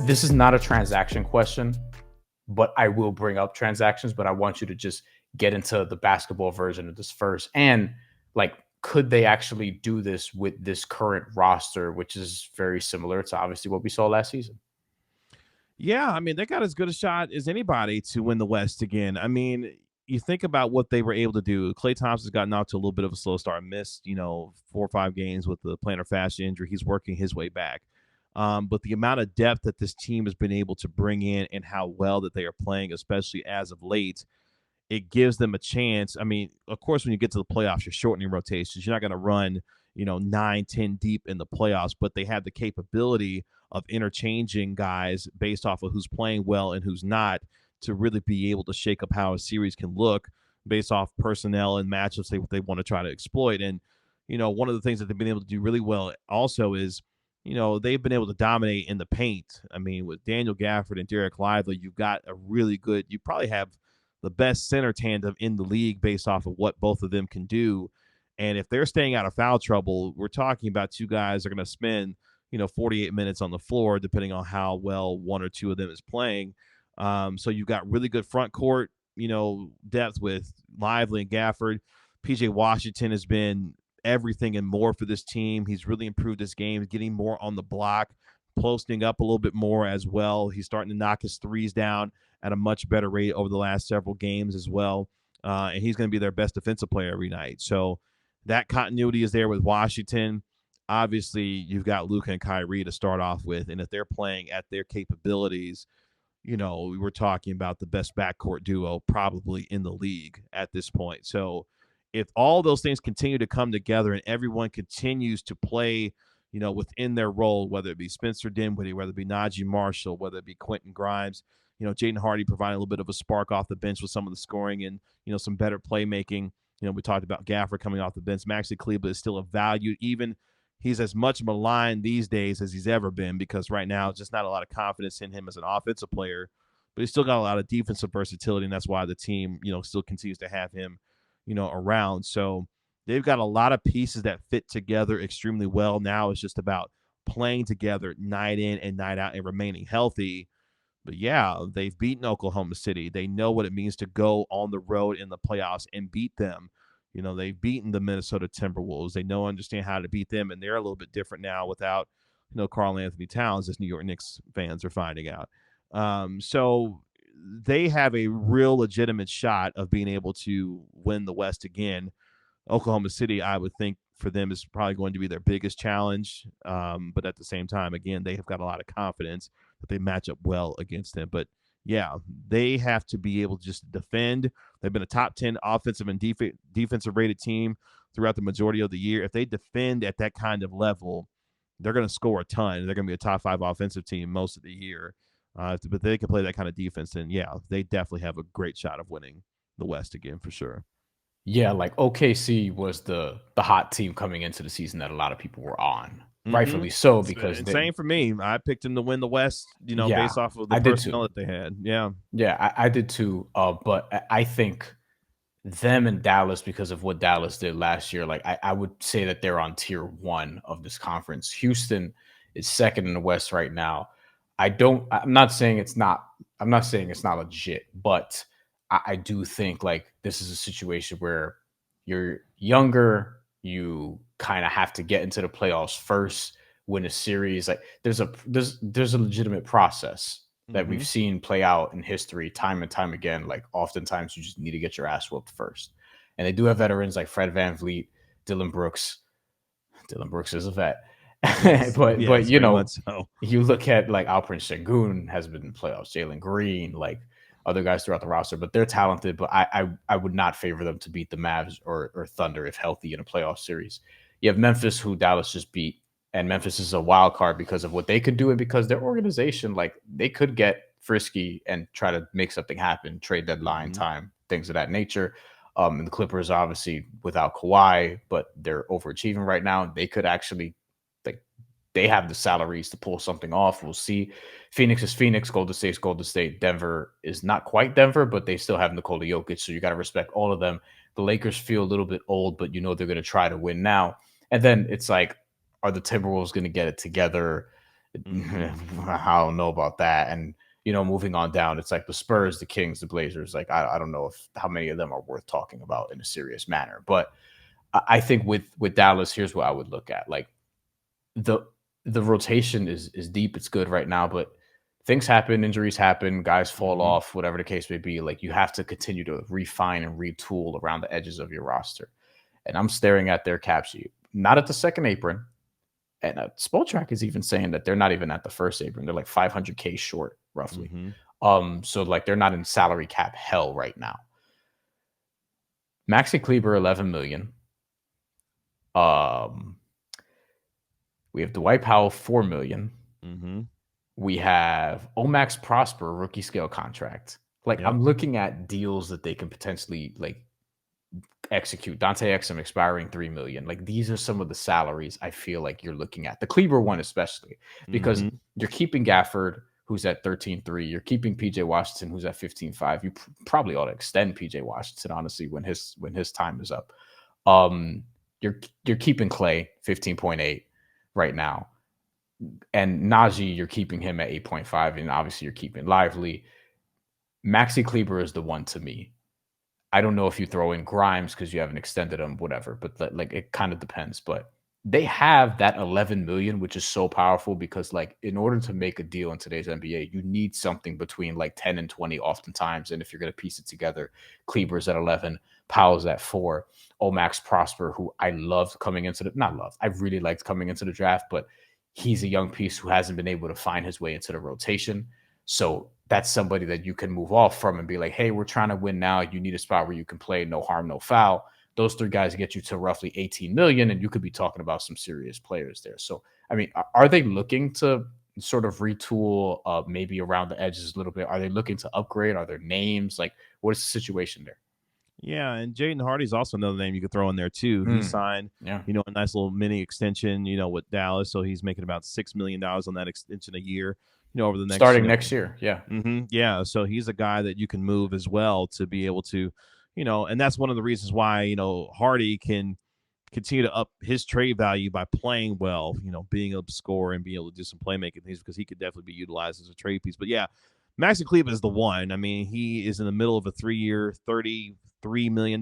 This is not a transaction question, but I will bring up transactions, but I want you to just get into the basketball version of this first. And like, could they actually do this with this current roster, which is very similar to obviously what we saw last season? Yeah, I mean, they got as good a shot as anybody to win the West again. I mean, you think about what they were able to do. Klay Thompson's gotten out to a little bit of a slow start, missed, 4 or 5 games with the plantar fascia injury. He's working his way back. But the amount of depth that this team has been able to bring in and how well that they are playing, especially as of late, it gives them a chance. I mean, of course, when you get to the playoffs, you're shortening rotations. You're not going to run, 9, 10 deep in the playoffs, but they have the capability of interchanging guys based off of who's playing well and who's not to really be able to shake up how a series can look based off personnel and matchups they want to try to exploit. And, one of the things that they've been able to do really well also is, they've been able to dominate in the paint. I mean, with Daniel Gafford and Derek Lively, you've got a really good, you probably have the best center tandem in the league based off of what both of them can do. And if they're staying out of foul trouble, we're talking about two guys that are going to spend, 48 minutes on the floor, depending on how well one or two of them is playing. So you've got really good front court, depth with Lively and Gafford. PJ Washington has been everything and more for this team. He's really improved his game, getting more on the block, posting up a little bit more as well. He's starting to knock his threes down at a much better rate over the last several games as well. And he's going to be their best defensive player every night. So that continuity is there with Washington. Obviously, you've got Luka and Kyrie to start off with. And if they're playing at their capabilities, we're talking about the best backcourt duo probably in the league at this point. So if all those things continue to come together and everyone continues to play, within their role, whether it be Spencer Dinwiddie, whether it be Najee Marshall, whether it be Quentin Grimes, Jaden Hardy providing a little bit of a spark off the bench with some of the scoring and, some better playmaking. We talked about Gafford coming off the bench. Maxi Kleber is still a value. Even he's as much maligned these days as he's ever been because right now just not a lot of confidence in him as an offensive player, but he's still got a lot of defensive versatility, and that's why the team, still continues to have him, around. So they've got a lot of pieces that fit together extremely well. Now it's just about playing together night in and night out and remaining healthy. But yeah, they've beaten Oklahoma City. They know what it means to go on the road in the playoffs and beat them. They've beaten the Minnesota Timberwolves. They understand how to beat them, and they're a little bit different now without, Karl Anthony Towns, as New York Knicks fans are finding out. So they have a real legitimate shot of being able to win the West again. Oklahoma City, I would think, for them is probably going to be their biggest challenge. But at the same time, again, they have got a lot of confidence that they match up well against them. But yeah, they have to be able to just defend. They've been a top 10 offensive and defensive rated team throughout the majority of the year. If they defend at that kind of level, they're going to score a ton. They're going to be a top 5 offensive team most of the year. But they can play that kind of defense, then yeah, they definitely have a great shot of winning the West again for sure. Yeah, like OKC was the hot team coming into the season that a lot of people were on. Rightfully so, because same for me. I picked them to win the West, based off of the personnel that they had. Yeah. Yeah, I did too. But I think them and Dallas, because of what Dallas did last year, like I would say that they're on tier 1 of this conference. Houston is second in the West right now. I'm not saying it's not legit, but I do think like this is a situation where you're younger, you kind of have to get into the playoffs first, win a series. Like there's a legitimate process that we've seen play out in history time and time again. Like oftentimes you just need to get your ass whooped first. And they do have veterans like Fred VanVleet, Dylan Brooks. Dylan Brooks is a vet. Yes, but so. You look at like Alperen Sengun has been in playoffs, Jalen Green, like other guys throughout the roster, but they're talented. But I would not favor them to beat the Mavs or Thunder if healthy in a playoff series. You have Memphis, who Dallas just beat, and Memphis is a wild card because of what they could do and because their organization, like they could get frisky and try to make something happen, trade deadline time, things of that nature. And the Clippers obviously without Kawhi, but they're overachieving right now. They could actually they have the salaries to pull something off. We'll see. Phoenix is Phoenix. Golden State's Golden State. Denver is not quite Denver, but they still have Nikola Jokic, so you got to respect all of them. The Lakers feel a little bit old, but they're going to try to win now. And then it's like, are the Timberwolves going to get it together? I don't know about that. And moving on down, it's like the Spurs, the Kings, the Blazers. Like I don't know if how many of them are worth talking about in a serious manner. But I think with Dallas, here's what I would look at. Like the the rotation is deep. It's good right now, but things happen, injuries happen, guys fall off, whatever the case may be. Like you have to continue to refine and retool around the edges of your roster. And I'm staring at their cap sheet, not at the second apron. And Spotrac is even saying that they're not even at the first apron. They're like 500K short, roughly. So like they're not in salary cap hell right now. Maxi Kleber, 11 million. We have Dwight Powell, 4 million. We have Omax Prosper, rookie scale contract. Like I'm looking at deals that they can potentially like execute. Dante Exum expiring 3 million. Like these are some of the salaries I feel like you're looking at. The Kleber one especially, because you're keeping Gafford, who's at 13.3. You're keeping PJ Washington, who's at 15.5. You probably ought to extend PJ Washington, honestly, when his time is up. You're keeping Clay 15.8 right now. And Najee, you're keeping him at 8.5, and obviously you're keeping Lively. Maxi Kleber is the one to me. I don't know if you throw in Grimes because you haven't extended him, whatever, but like it kind of depends. But they have that 11 million, which is so powerful because like in order to make a deal in today's NBA, you need something between like 10 and 20 oftentimes. And if you're going to piece it together, Kleber's at 11, Powell's at 4, Omax Prosper, who I loved coming into I really liked coming into the draft, but he's a young piece who hasn't been able to find his way into the rotation. So that's somebody that you can move off from and be like, hey, we're trying to win now. You need a spot where you can play, no harm, no foul. Those three guys get you to roughly 18 million, and you could be talking about some serious players there. So, I mean, are they looking to sort of retool maybe around the edges a little bit? Are they looking to upgrade? Are there names? Like, what is the situation there? Yeah, and Jaden Hardy's also another name you could throw in there too. He signed, a nice little mini extension, with Dallas, so he's making about $6 million on that extension a year. Over the next starting next year, yeah. So he's a guy that you can move as well to be able to, and that's one of the reasons why Hardy can continue to up his trade value by playing well, being able to score and being able to do some playmaking things because he could definitely be utilized as a trade piece. But yeah, Maxi Kleber is the one. I mean, he is in the middle of a 3-year, $33 million,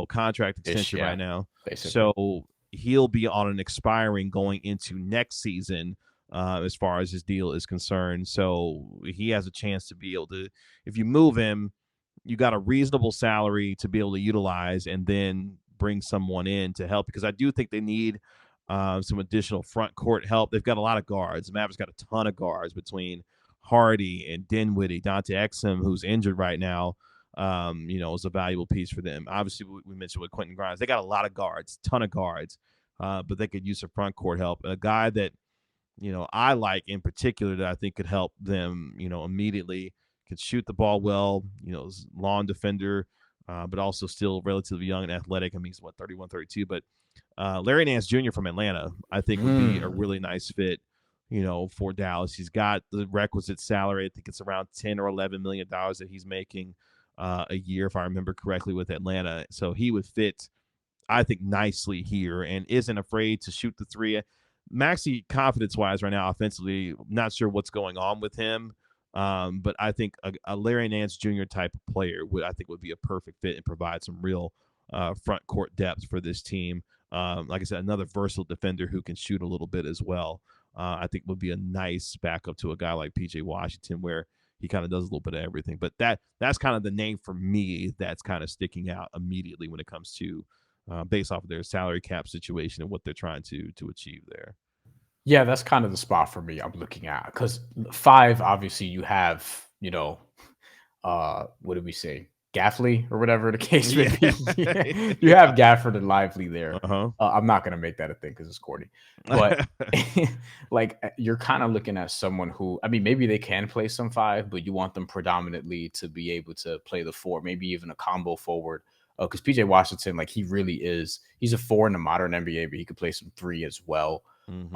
contract extension right now. Basically. So he'll be on an expiring going into next season as far as his deal is concerned. So he has a chance to be able to, if you move him, you got a reasonable salary to be able to utilize and then bring someone in to help because I do think they need some additional front court help. They've got a lot of guards. The Mavericks got a ton of guards between Hardy and Dinwiddie, Dante Exum, who's injured right now, is a valuable piece for them. Obviously, we mentioned with Quentin Grimes, they got a lot of guards, ton of guards, but they could use some front court help. A guy that, I like in particular that I think could help them, immediately, could shoot the ball well, is long defender, but also still relatively young and athletic. I mean, he's 31, 32, but Larry Nance Jr. from Atlanta, I think would be a really nice fit, for Dallas. He's got the requisite salary. I think it's around 10 or 11 million dollars that he's making a year, if I remember correctly, with Atlanta. So he would fit, I think, nicely here and isn't afraid to shoot the three. Maxi, confidence-wise right now, offensively, not sure what's going on with him. But I think a Larry Nance Jr. type of player would be a perfect fit and provide some real front court depth for this team. Like I said, another versatile defender who can shoot a little bit as well. I think would be a nice backup to a guy like PJ Washington, where he kind of does a little bit of everything. But that's kind of the name for me that's kind of sticking out immediately when it comes to based off of their salary cap situation and what they're trying to achieve there. Yeah, that's kind of the spot for me I'm looking at because 5, obviously, you have, what did we say? Gaffley or whatever the case may be. You have Gafford and Lively there. I'm not going to make that a thing because it's corny. But like you're kind of looking at someone who, I mean, maybe they can play some 5, but you want them predominantly to be able to play the 4, maybe even a combo forward. Because PJ Washington, like he really is, he's a 4 in the modern NBA, but he could play some 3 as well. And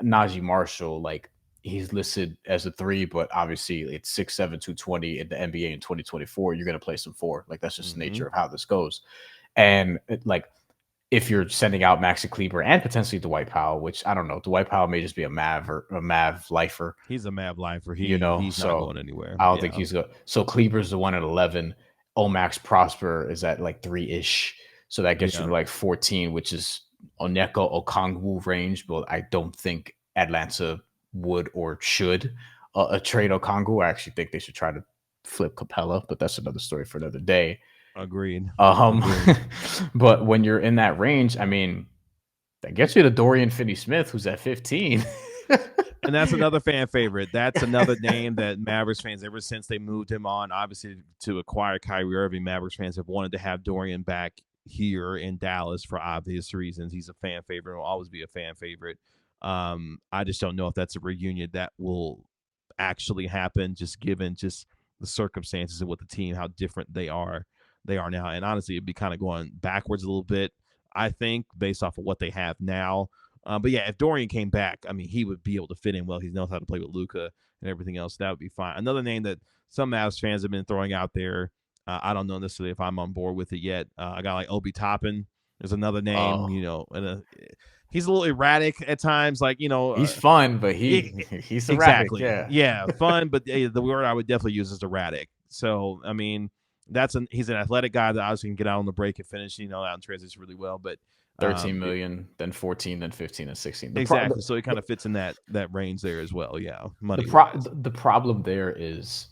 Najee Marshall, like he's listed as a 3, but obviously it's 6'7", 220 in the NBA in 2024. You're going to play some 4. Like that's just the nature of how this goes. And like if you're sending out Maxi Kleber and potentially Dwight Powell, which I don't know, Dwight Powell may just be a Mav or a Mav lifer, He's a Mav lifer. He's not So going anywhere. I don't think Yeah. he's good. So Kleber's the one at 11. Omax Prosper is at like 3-ish. So that gets you to like 14, which is Onyeka Okongwu range, but I don't think Atlanta would or should trade Okongwu. I actually think they should try to flip Capella, but that's another story for another day. Agreed. But when you're in that range, I mean, that gets you to Dorian Finney-Smith, who's at 15. And that's another fan favorite. That's another name that Mavericks fans, ever since they moved him on, obviously to acquire Kyrie Irving, Mavericks fans have wanted to have Dorian back here in Dallas for obvious reasons. He's a fan favorite, will always be a fan favorite. I just don't know if that's a reunion that will actually happen, just given just the circumstances and what the team, how different they are now. And honestly, it'd be kind of going backwards a little bit, I think, based off of what they have now. But yeah, if Dorian came back, I mean, he would be able to fit in well. He knows how to play with Luka and everything else. That would be fine. Another name that some Mavs fans have been throwing out there, I don't know necessarily if I'm on board with it yet. A guy like Obi Toppin is another name, and he's a little erratic at times. Like, he's fun, but he's erratic. Exactly. Yeah, fun, but the word I would definitely use is erratic. So, I mean, he's an athletic guy that obviously can get out on the break and finish, out in transition really well. But 13 million, then 14, then 15, and 16. Exactly. So he kind of fits in that range there as well. Yeah. The problem there is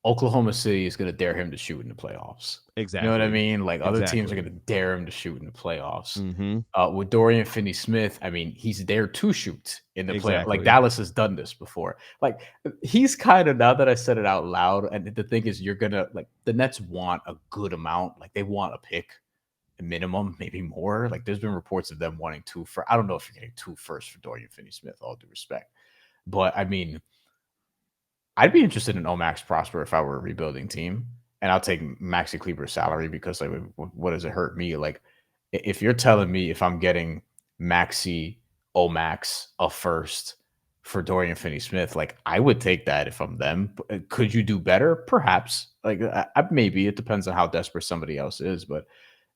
Oklahoma City is going to dare him to shoot in the playoffs. Exactly. You know what I mean? Like other teams are going to dare him to shoot in the playoffs. Mm-hmm. With Dorian Finney-Smith, I mean, he's there to shoot in the playoffs. Like Dallas has done this before. Like he's kind of, now that I said it out loud, and the thing is, the Nets want a good amount. Like they want a pick. Minimum, maybe more. Like there's been reports of them wanting I don't know if you're getting 2 firsts for Dorian Finney-Smith, all due respect. But I mean, I'd be interested in Omax Prosper if I were a rebuilding team. And I'll take Maxi Kleber's salary because like what does it hurt me? Like if you're telling me if I'm getting Maxi Omax a first for Dorian Finney-Smith, like I would take that if I'm them. Could you do better? Perhaps. Like maybe it depends on how desperate somebody else is, but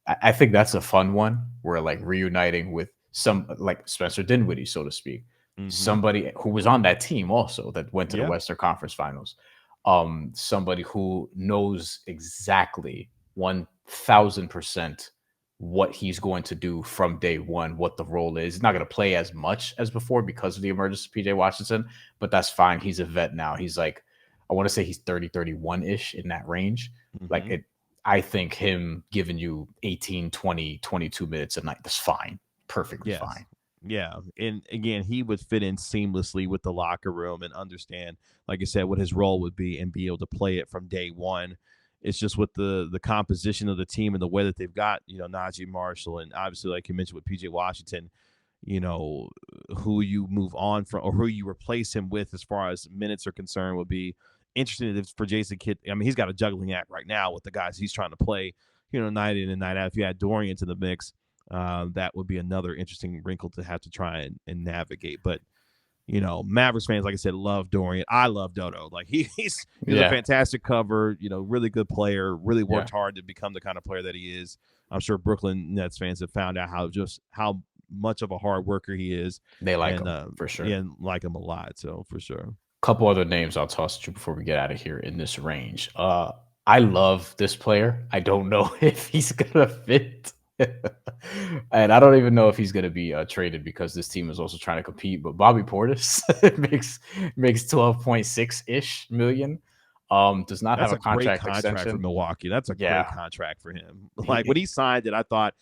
I think that's a fun one. We're like reuniting with some like Spencer Dinwiddie, so to speak, somebody who was on that team also that went to the Western Conference Finals. Somebody who knows exactly 1,000% what he's going to do from day one, what the role is. He's not going to play as much as before because of the emergence of PJ Washington, but that's fine. He's a vet now. He's like, I want to say he's 30, 31-ish in that range. Like I think him giving you 18, 20, 22 minutes a night, that's fine. Perfectly fine. Yeah. And again, he would fit in seamlessly with the locker room and understand, like I said, what his role would be and be able to play it from day one. It's just with the composition of the team and the way that they've got, Najee Marshall, and obviously, like you mentioned with PJ Washington, who you move on from or who you replace him with as far as minutes are concerned would be interesting for Jason Kidd. I mean, he's got a juggling act right now with the guys he's trying to play, night in and night out. If you add Dorian to the mix, that would be another interesting wrinkle to have to try and navigate. But, Mavericks fans, like I said, love Dorian. I love Dodo. Like he's a fantastic cover, really good player, really worked hard to become the kind of player that he is. I'm sure Brooklyn Nets fans have found out how much of a hard worker he is. They like him for sure. Yeah, and like him a lot. So for sure. Couple other names I'll toss to you before we get out of here in this range. I love this player. I don't know if he's gonna fit, and I don't even know if he's gonna be traded because this team is also trying to compete. But Bobby Portis makes 12.6-ish million. Does not have a contract extension for Milwaukee. That's a great contract for him. Like when he signed it, I thought,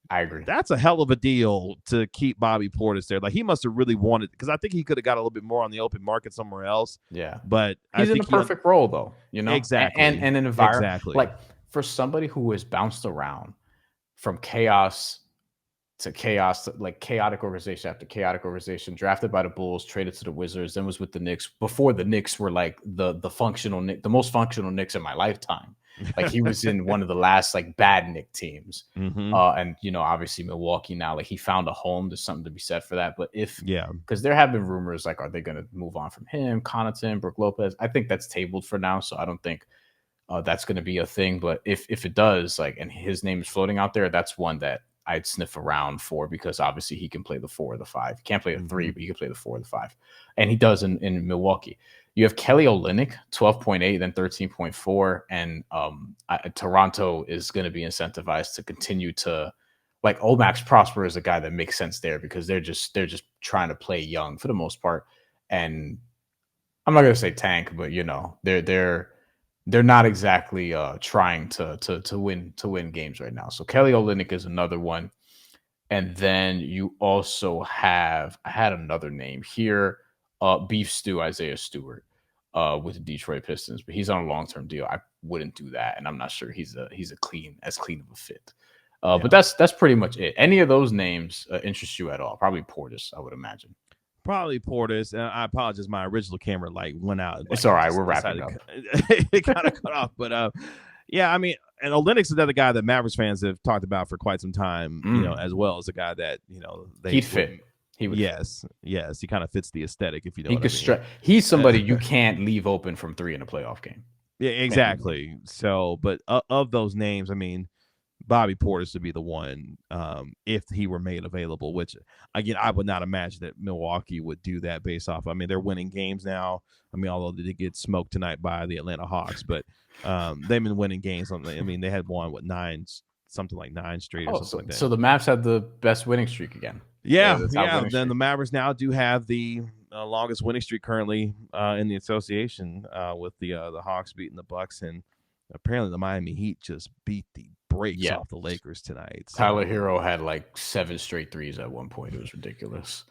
I agree. That's a hell of a deal to keep Bobby Portis there. Like he must have really wanted, because I think he could have got a little bit more on the open market somewhere else. Yeah, but he's in the perfect role though. Exactly, and an environment like for somebody who has bounced around from chaos to chaos, like chaotic organization after chaotic organization, drafted by the Bulls, traded to the Wizards, then was with the Knicks before the Knicks were like the most functional Knicks in my lifetime. Like he was in one of the last like bad Knick teams. And obviously Milwaukee now, like he found a home. There's something to be said for that. But because there have been rumors like, are they going to move on from him, Connaughton, Brook Lopez? I think that's tabled for now. So I don't think that's going to be a thing. But if it does, like, and his name is floating out there, that's one that I'd sniff around for, because obviously he can play the 4 or the 5. He can't play the 3, but he can play the 4 or the 5. And he does in Milwaukee. You have Kelly Olynyk, 12.8, then 13.4. And Toronto is going to be incentivized to continue to, like, Max Prosper is a guy that makes sense there, because they're just trying to play young for the most part. And I'm not going to say tank, but they're not exactly trying to win games right now. So Kelly Olynyk is another one. And then you also have, I had another name here, Beef Stew Isaiah Stewart with the Detroit Pistons, but he's on a long-term deal. I wouldn't do that, and I'm not sure he's as clean of a fit. But that's pretty much it. Any of those names interest you at all? Probably Portis, I would imagine. Probably Portis. And I apologize, my original camera went out. It's all right. We're wrapping up. It kind of cut off, but yeah, I mean, and Olynyk's another guy that Mavericks fans have talked about for quite some time. As well as a guy that he'd fit. He would. Yes, he kind of fits the aesthetic. If you know, he's somebody you can't leave open from 3 in a playoff game. Yeah, exactly. So, but of those names, I mean, Bobby Portis would be the one if he were made available, which, again, I would not imagine that Milwaukee would do that based off. I mean, they're winning games now. I mean, although they did get smoked tonight by the Atlanta Hawks, but they've been winning games. I mean, they had won, 9 straight or something like that. So the Mavs had the best winning streak again. Yeah. Then the Mavericks now do have the longest winning streak currently in the association with the Hawks beating the Bucks, and apparently the Miami Heat just beat the brakes off the Lakers tonight. So. Tyler Hero had like 7 straight threes at one point. It was ridiculous.